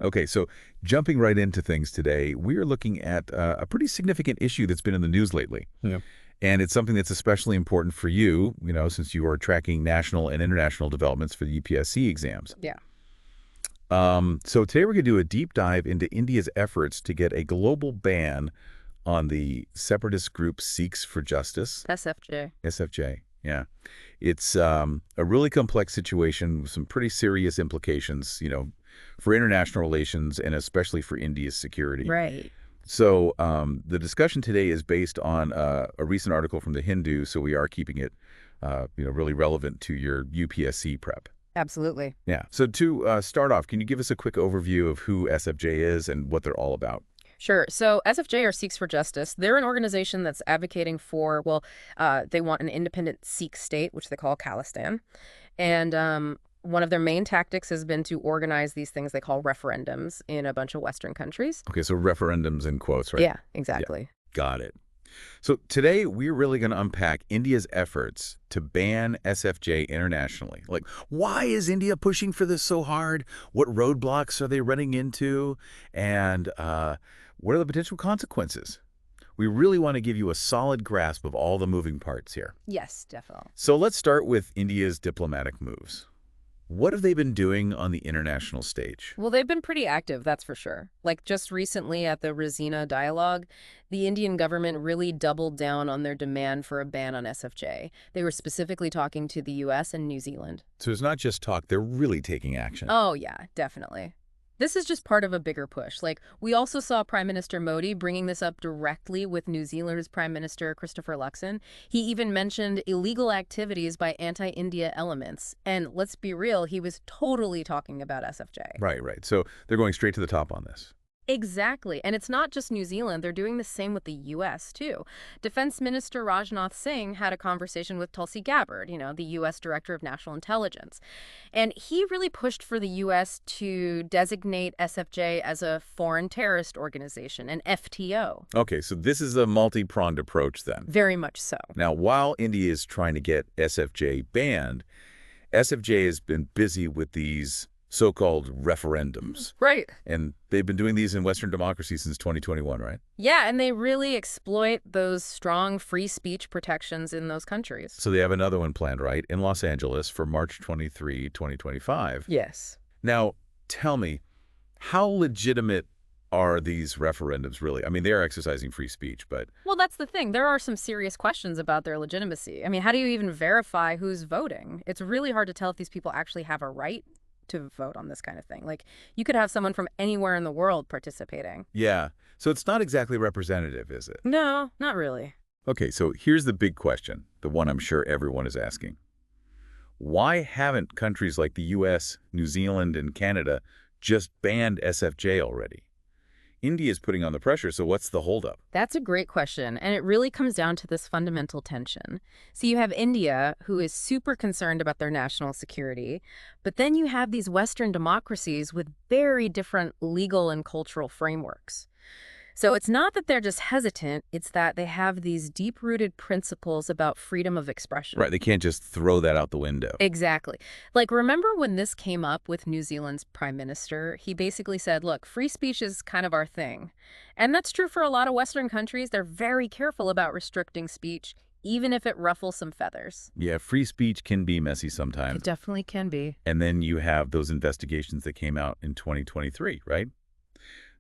Okay, so jumping right into things today, we are looking at a pretty significant issue that's been in the news lately. Yeah. And it's something that's especially important for you, since you are tracking national and international developments for the UPSC exams. Yeah. So today we're going to do a deep dive into India's efforts to get a global ban on the separatist group Sikhs for Justice. SFJ. SFJ, yeah. It's a really complex situation with some pretty serious implications, for international relations and especially for India's security. Right. So the discussion today is based on a recent article from The Hindu, so we are keeping it, really relevant to your UPSC prep. Absolutely. Yeah. So to start off, can you give us a quick overview of who SFJ is and what they're all about? Sure. So SFJ, or Sikhs for Justice, they're an organization that's advocating for, they want an independent Sikh state, which they call Khalistan. And one of their main tactics has been to organize these things they call referendums in a bunch of Western countries. Okay, so referendums in quotes, right? Yeah, exactly. Yeah, got it. So today we're really going to unpack India's efforts to ban SFJ internationally. Like, why is India pushing for this so hard? What roadblocks are they running into? And what are the potential consequences? We really want to give you a solid grasp of all the moving parts here. Yes, definitely. So let's start with India's diplomatic moves. What have they been doing on the international stage? Well, they've been pretty active, that's for sure. Like just recently at the Rasina dialogue, the Indian government really doubled down on their demand for a ban on SFJ. They were specifically talking to the US and New Zealand. So it's not just talk, they're really taking action. Oh, yeah, definitely. This is just part of a bigger push. Like, we also saw Prime Minister Modi bringing this up directly with New Zealand's Prime Minister Christopher Luxon. He even mentioned illegal activities by anti-India elements. And let's be real, he was totally talking about SFJ. Right. So they're going straight to the top on this. Exactly. And it's not just New Zealand. They're doing the same with the U.S., too. Defense Minister Rajnath Singh had a conversation with Tulsi Gabbard, the U.S. Director of National Intelligence. And he really pushed for the U.S. to designate SFJ as a foreign terrorist organization, an FTO. Okay, so this is a multi-pronged approach then. Very much so. Now, while India is trying to get SFJ banned, SFJ has been busy with these so-called referendums. Right. And they've been doing these in Western democracies since 2021, right? Yeah, and they really exploit those strong free speech protections in those countries. So they have another one planned, right, in Los Angeles for March 23, 2025. Yes. Now, tell me, how legitimate are these referendums really? I mean, they are exercising free speech, but... Well, that's the thing. There are some serious questions about their legitimacy. I mean, how do you even verify who's voting? It's really hard to tell if these people actually have a right to vote on this kind of thing. Like, you could have someone from anywhere in the world participating. Yeah. So it's not exactly representative, is it? No, not really. Okay, so here's the big question, the one I'm sure everyone is asking. Why haven't countries like the US, New Zealand, and Canada just banned SFJ already? India is putting on the pressure, so what's the holdup? That's a great question, and it really comes down to this fundamental tension. So you have India, who is super concerned about their national security, but then you have these Western democracies with very different legal and cultural frameworks. So it's not that they're just hesitant, it's that they have these deep-rooted principles about freedom of expression. Right, they can't just throw that out the window. Exactly. Like, remember when this came up with New Zealand's prime minister? He basically said, look, free speech is kind of our thing. And that's true for a lot of Western countries. They're very careful about restricting speech, even if it ruffles some feathers. Yeah, free speech can be messy sometimes. It definitely can be. And then you have those investigations that came out in 2023, right?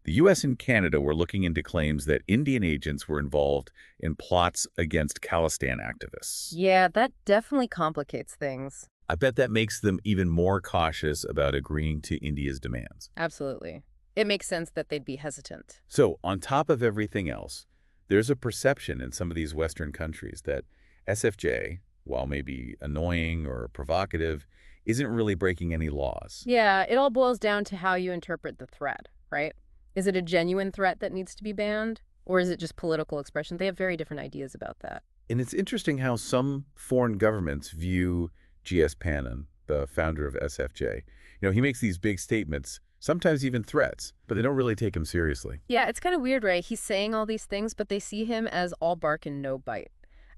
The U.S. and Canada were looking into claims that Indian agents were involved in plots against Khalistan activists. Yeah, that definitely complicates things. I bet that makes them even more cautious about agreeing to India's demands. Absolutely. It makes sense that they'd be hesitant. So, on top of everything else, there's a perception in some of these Western countries that SFJ, while maybe annoying or provocative, isn't really breaking any laws. Yeah, it all boils down to how you interpret the threat, right? Is it a genuine threat that needs to be banned? Or is it just political expression? They have very different ideas about that. And it's interesting how some foreign governments view G.S. Pannon, the founder of SFJ. He makes these big statements, sometimes even threats, but they don't really take him seriously. Yeah, it's kind of weird, right? He's saying all these things, but they see him as all bark and no bite.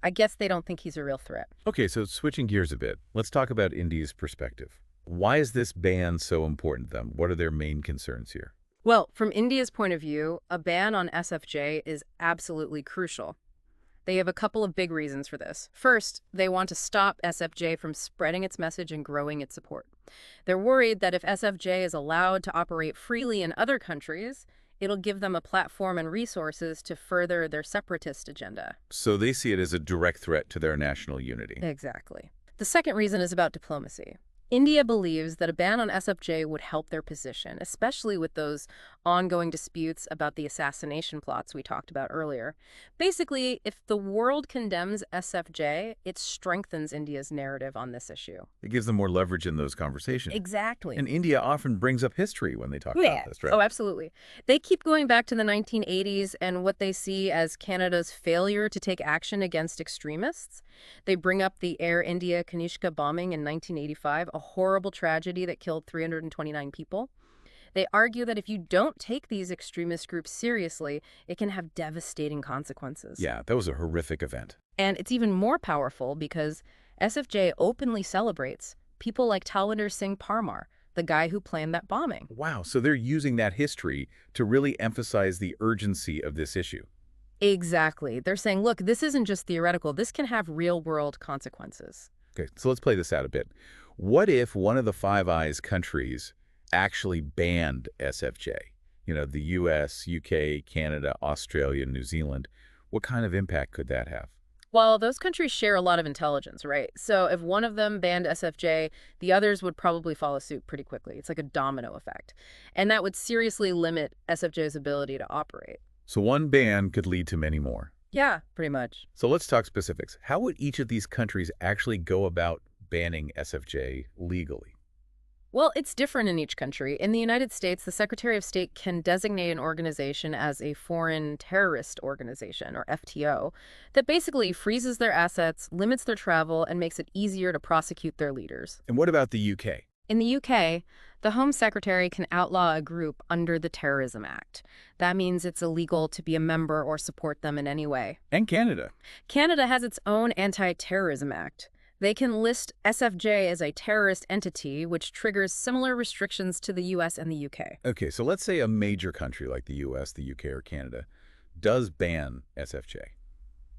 I guess they don't think he's a real threat. Okay, so switching gears a bit, let's talk about India's perspective. Why is this ban so important to them? What are their main concerns here? Well, from India's point of view, a ban on SFJ is absolutely crucial. They have a couple of big reasons for this. First, they want to stop SFJ from spreading its message and growing its support. They're worried that if SFJ is allowed to operate freely in other countries, it'll give them a platform and resources to further their separatist agenda. So they see it as a direct threat to their national unity. Exactly. The second reason is about diplomacy. India believes that a ban on SFJ would help their position, especially with those ongoing disputes about the assassination plots we talked about earlier. Basically, if the world condemns SFJ, it strengthens India's narrative on this issue. It gives them more leverage in those conversations. Exactly. And India often brings up history when they talk about this, right? Oh, absolutely. They keep going back to the 1980s and what they see as Canada's failure to take action against extremists. They bring up the Air India Kanishka bombing in 1985, a horrible tragedy that killed 329 people. They argue that if you don't take these extremist groups seriously, it can have devastating consequences. Yeah, that was a horrific event. And it's even more powerful because SFJ openly celebrates people like Talwinder Singh Parmar, the guy who planned that bombing. Wow, so they're using that history to really emphasize the urgency of this issue. Exactly. They're saying, look, this isn't just theoretical. This can have real-world consequences. Okay, so let's play this out a bit. What if one of the Five Eyes countries actually banned SFJ? You know, the US, UK, Canada, Australia, New Zealand. What kind of impact could that have? Well, those countries share a lot of intelligence, right? So if one of them banned SFJ, the others would probably follow suit pretty quickly. It's like a domino effect. And that would seriously limit SFJ's ability to operate. So one ban could lead to many more. Yeah, pretty much. So let's talk specifics. How would each of these countries actually go about banning SFJ legally? Well, it's different in each country. In the United States, the Secretary of State can designate an organization as a foreign terrorist organization, or FTO, that basically freezes their assets, limits their travel, and makes it easier to prosecute their leaders. And what about the UK? In the UK, the Home Secretary can outlaw a group under the Terrorism Act. That means it's illegal to be a member or support them in any way. And Canada. Canada has its own Anti-Terrorism Act. They can list SFJ as a terrorist entity, which triggers similar restrictions to the US and the UK. Okay, so let's say a major country like the US, the UK, or Canada does ban SFJ.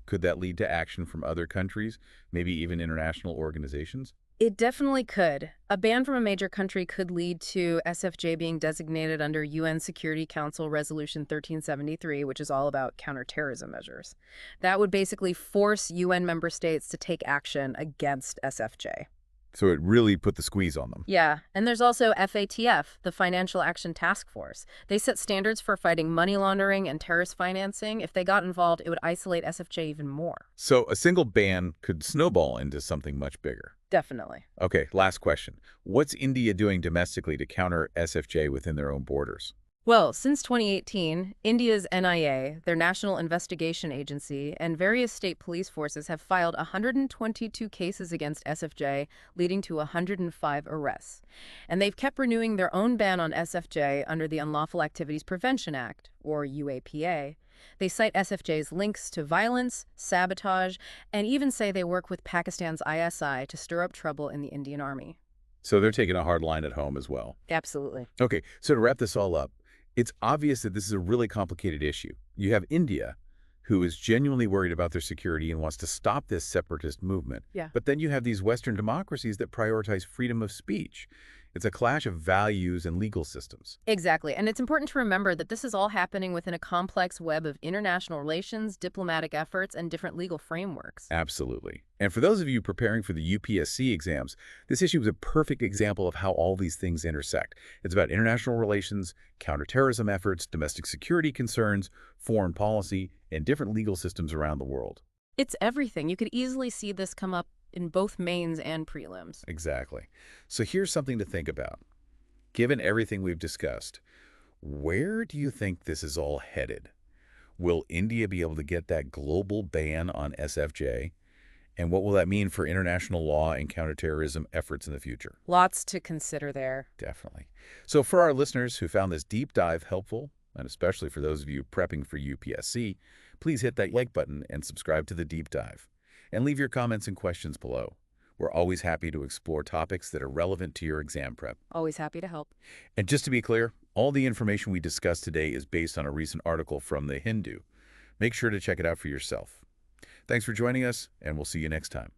Could that lead to action from other countries, maybe even international organizations? It definitely could. A ban from a major country could lead to SFJ being designated under UN Security Council Resolution 1373, which is all about counterterrorism measures. That would basically force UN member states to take action against SFJ. So it really put the squeeze on them. Yeah, and there's also FATF, the Financial Action Task Force. They set standards for fighting money laundering and terrorist financing. If they got involved, it would isolate SFJ even more. So a single ban could snowball into something much bigger. Definitely. Okay, last question. What's India doing domestically to counter SFJ within their own borders? Well, since 2018, India's NIA, their National Investigation Agency, and various state police forces have filed 122 cases against SFJ, leading to 105 arrests. And they've kept renewing their own ban on SFJ under the Unlawful Activities Prevention Act, or UAPA. They cite SFJ's links to violence, sabotage, and even say they work with Pakistan's ISI to stir up trouble in the Indian Army. So they're taking a hard line at home as well. Absolutely. Okay, so to wrap this all up, it's obvious that this is a really complicated issue. You have India, who is genuinely worried about their security and wants to stop this separatist movement. Yeah. But then you have these Western democracies that prioritize freedom of speech. It's a clash of values and legal systems. Exactly. And it's important to remember that this is all happening within a complex web of international relations, diplomatic efforts, and different legal frameworks. Absolutely. And for those of you preparing for the UPSC exams, this issue is a perfect example of how all these things intersect. It's about international relations, counterterrorism efforts, domestic security concerns, foreign policy, and different legal systems around the world. It's everything. You could easily see this come up in both mains and prelims. Exactly. So here's something to think about. Given everything we've discussed, where do you think this is all headed? Will India be able to get that global ban on SFJ? And what will that mean for international law and counterterrorism efforts in the future? Lots to consider there. Definitely. So for our listeners who found this deep dive helpful, and especially for those of you prepping for UPSC, please hit that like button and subscribe to the deep dive. And leave your comments and questions below. We're always happy to explore topics that are relevant to your exam prep. Always happy to help. And just to be clear, all the information we discussed today is based on a recent article from The Hindu. Make sure to check it out for yourself. Thanks for joining us, and we'll see you next time.